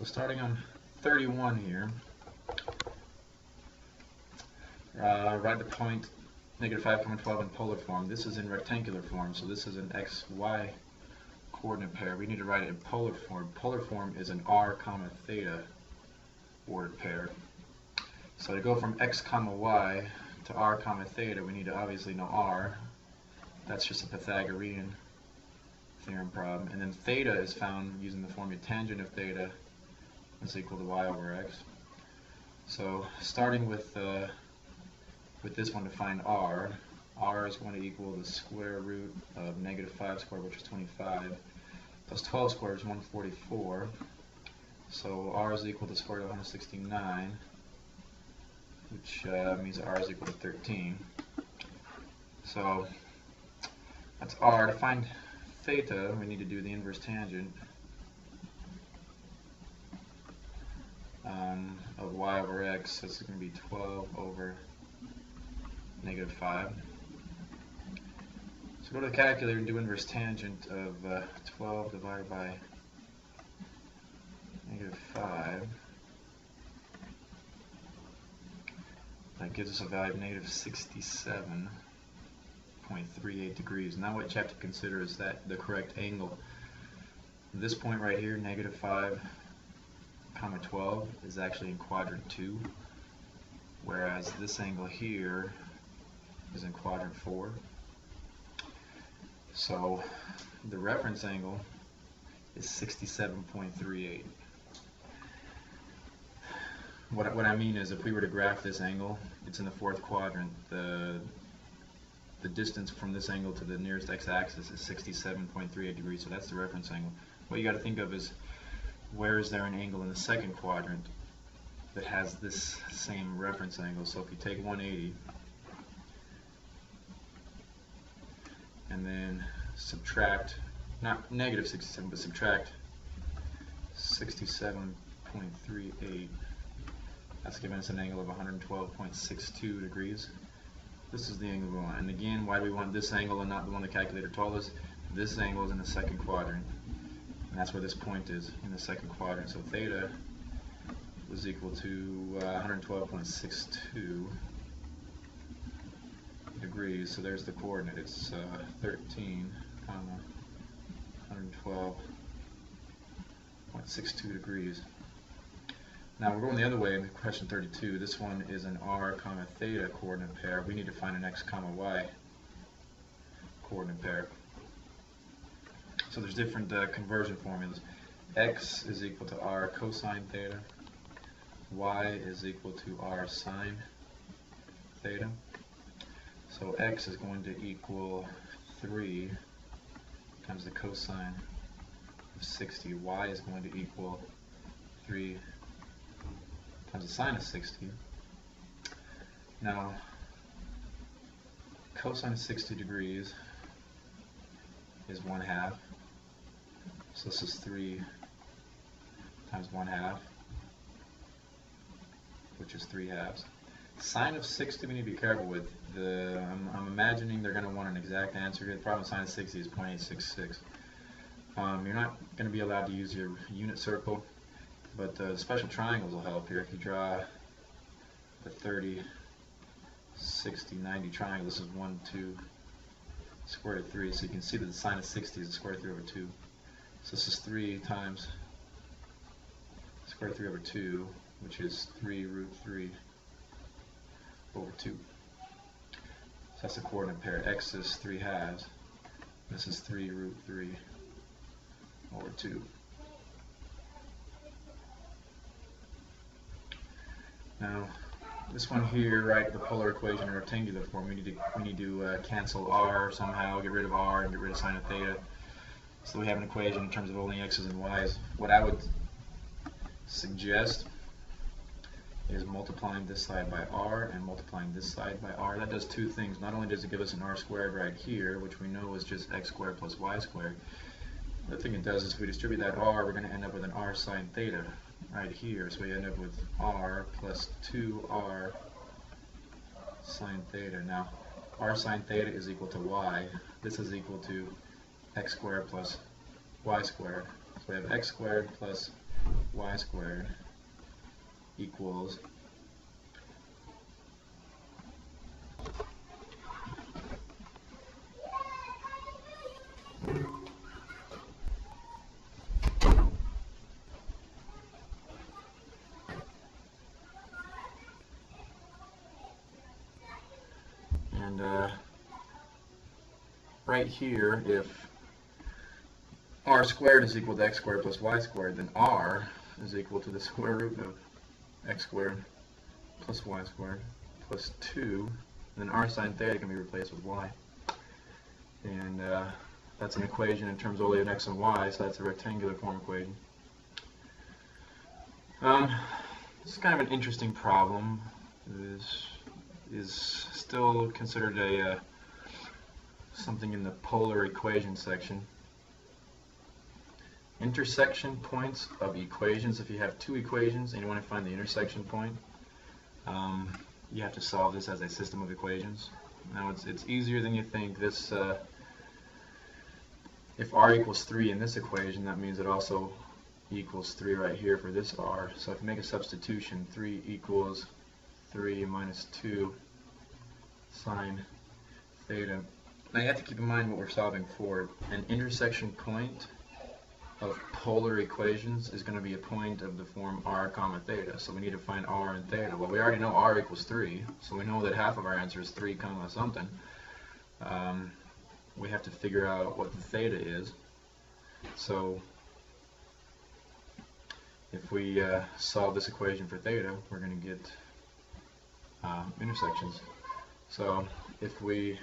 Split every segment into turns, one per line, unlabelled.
So starting on 31 here, write the point -5, 12 in polar form. This is in rectangular form, so this is an x, y coordinate pair. We need to write it in polar form. Polar form is an r, theta ordered pair. So to go from x, y to r, theta, we need to obviously know r. That's just a Pythagorean theorem problem. And then theta is found using the formula tangent of theta is equal to y over x. So starting with this one to find r is going to equal the square root of -5 squared, which is 25, plus 12 squared is 144. So r is equal to the square root of 169, which means that r is equal to 13. So that's r. To find theta, we need to do the inverse tangent of y over x. So it's going to be 12 over -5. So go to the calculator and do inverse tangent of 12 divided by -5. That gives us a value of -67.38 degrees. Now what you have to consider is that the correct angle. This point right here, -5, 12, is actually in quadrant 2, whereas this angle here is in quadrant 4. So the reference angle is 67.38. What I mean is, if we were to graph this angle, it's in the 4th quadrant. The distance from this angle to the nearest x-axis is 67.38 degrees, so that's the reference angle. What you got to think of is, where is there an angle in the 2nd quadrant that has this same reference angle? So if you take 180 and then subtract, not -67, but subtract 67.38, that's giving us an angle of 112.62 degrees. This is the angle we want. And again, why do we want this angle and not the one the calculator told us? This angle is in the 2nd quadrant, and that's where this point is, in the 2nd quadrant. So theta was equal to 112.62 degrees. So there's the coordinate. It's 13, 112.62 degrees. Now we're going the other way in question 32. This one is an r, theta coordinate pair. We need to find an x, y coordinate pair. So there's different conversion formulas. X is equal to r cosine theta. Y is equal to r sine theta. So x is going to equal 3 times the cosine of 60. Y is going to equal 3 times the sine of 60. Now, cosine of 60 degrees is 1/2. So this is 3 times 1/2, which is 3/2. Sine of 60 we need to be careful with. I'm imagining they're going to want an exact answer here. The problem with sine of 60 is 0.866. You're not going to be allowed to use your unit circle, but special triangles will help here. If you draw the 30, 60, 90 triangle, this is 1, 2, square root of 3. So you can see that the sine of 60 is the square root of 3 over 2. So this is 3 times square root of 3 over 2, which is 3 root 3 over 2. So that's the coordinate pair. X is 3/2. This is 3 root 3 over 2. Now, this one here, right, the polar equation in rectangular form, we need to cancel r somehow, get rid of r and get rid of sine of theta. So we have an equation in terms of only x's and y's. What I would suggest is multiplying this side by r and multiplying this side by r. That does two things. Not only does it give us an r squared right here, which we know is just x squared plus y squared, the other thing it does is if we distribute that r, we're going to end up with an r sine theta right here. So we end up with r plus 2r sine theta. Now, r sine theta is equal to y. This is equal to x squared plus y squared. So we have x squared plus y squared equals right here, if r squared is equal to x squared plus y squared, then r is equal to the square root of x squared plus y squared plus 2, and then r sine theta can be replaced with y. And that's an equation in terms only of x and y, so that's a rectangular form equation. This is kind of an interesting problem. This is still considered a something in the polar equation section. Intersection points of equations. If you have two equations and you want to find the intersection point, you have to solve this as a system of equations. Now it's easier than you think. This if r equals 3 in this equation, that means it also equals 3 right here for this r. So if you make a substitution, 3 equals 3 minus 2 sine theta. Now you have to keep in mind what we're solving for. An intersection point of polar equations is going to be a point of the form r comma theta. So we need to find r and theta. Well, we already know r equals 3, so we know that half of our answer is 3 comma something. We have to figure out what the theta is. So if we solve this equation for theta, we're going to get intersections. So if we,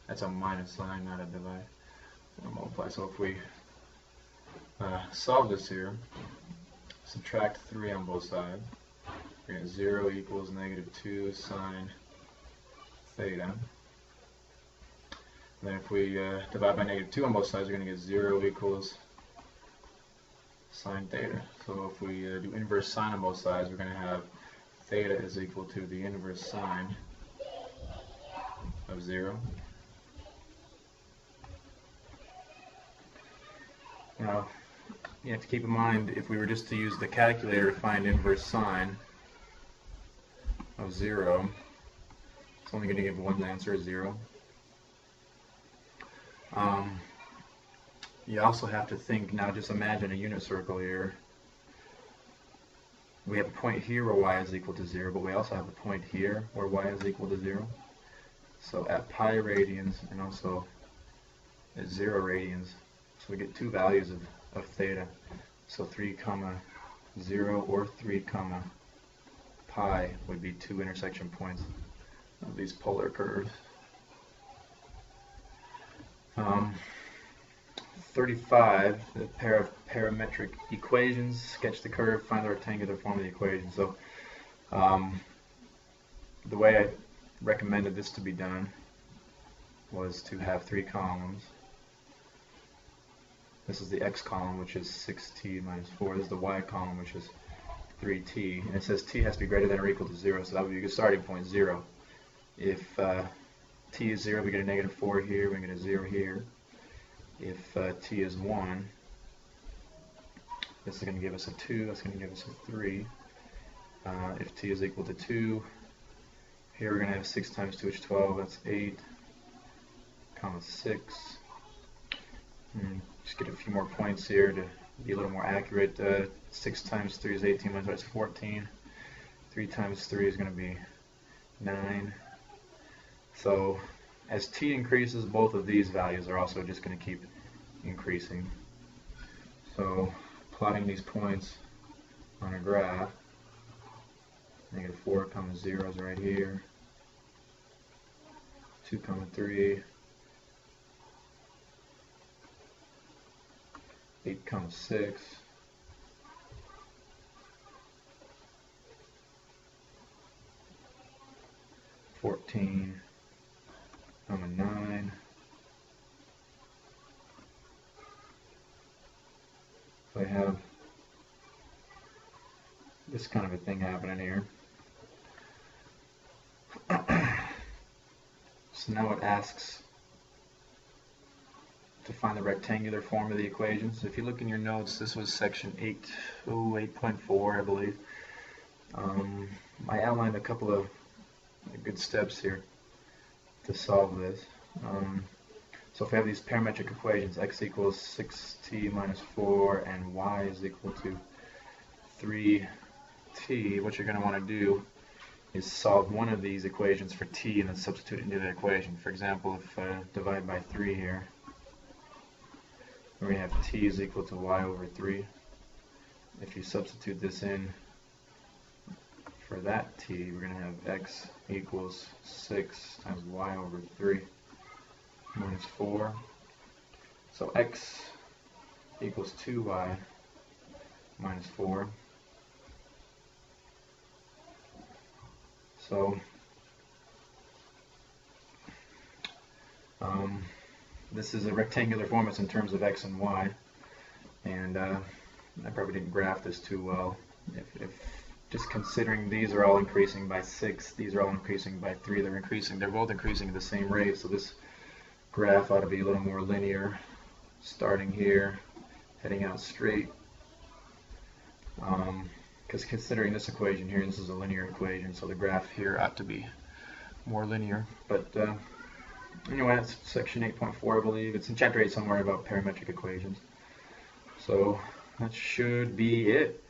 that's a minus sign, not a divide, or multiply. So if we solve this here, subtract 3 on both sides, we're going to get 0 equals negative 2 sine theta. And then if we divide by negative 2 on both sides, we're going to get 0 equals sine theta. So if we do inverse sine on both sides, we're going to have theta is equal to the inverse sine of 0. Now, you have to keep in mind, if we were just to use the calculator to find inverse sine of 0, it's only going to give one answer, 0. You also have to think, now just imagine a unit circle here. We have a point here where y is equal to 0, but we also have a point here where y is equal to 0. So at pi radians and also at 0 radians, so we get two values of theta. So 3 comma 0 or 3 comma pi would be two intersection points of these polar curves. 35, the pair of parametric equations, sketch the curve, find the rectangular form of the equation. So the way I recommended this to be done was to have 3 columns. This is the x column, which is 6t minus 4. This is the y column, which is 3t. And it says t has to be greater than or equal to 0, so that would be a good starting point, 0. If t is 0, we get a negative 4 here, we get a 0 here. If t is 1, this is going to give us a 2, that's going to give us a 3. If t is equal to 2, here we're going to have 6 times 2 is 12, that's 8, comma 6. Just get a few more points here to be a little more accurate. 6 times 3 is 18, minus that's 14. 3 times 3 is going to be 9. So as t increases, both of these values are also just going to keep increasing. So plotting these points on a graph, negative 4 comma 0 is right here, 2 comma 3, 8 comma 6, 14 comma 9. So I have this kind of a thing happening here. So now it asks to find the rectangular form of the equations. If you look in your notes, this was section 8.4, I believe. I outlined a couple of good steps here to solve this. So if we have these parametric equations, x equals 6t minus 4 and y is equal to 3t, what you're going to want to do is solve one of these equations for t and then substitute it into the equation. For example, if I divide by 3 here, we're going to have t is equal to y over 3. If you substitute this in for that t, we're going to have x equals 6 times y over 3 minus 4. So x equals 2y minus 4. So this is a rectangular form. It's in terms of x and y, and I probably didn't graph this too well. If just considering these are all increasing by 6, these are all increasing by 3, they're both increasing at the same rate, so this graph ought to be a little more linear, starting here, heading out straight. Because considering this equation here, this is a linear equation, so the graph here ought to be more linear. But anyway, that's section 8.4, I believe. It's in chapter 8 somewhere about parametric equations. So that should be it.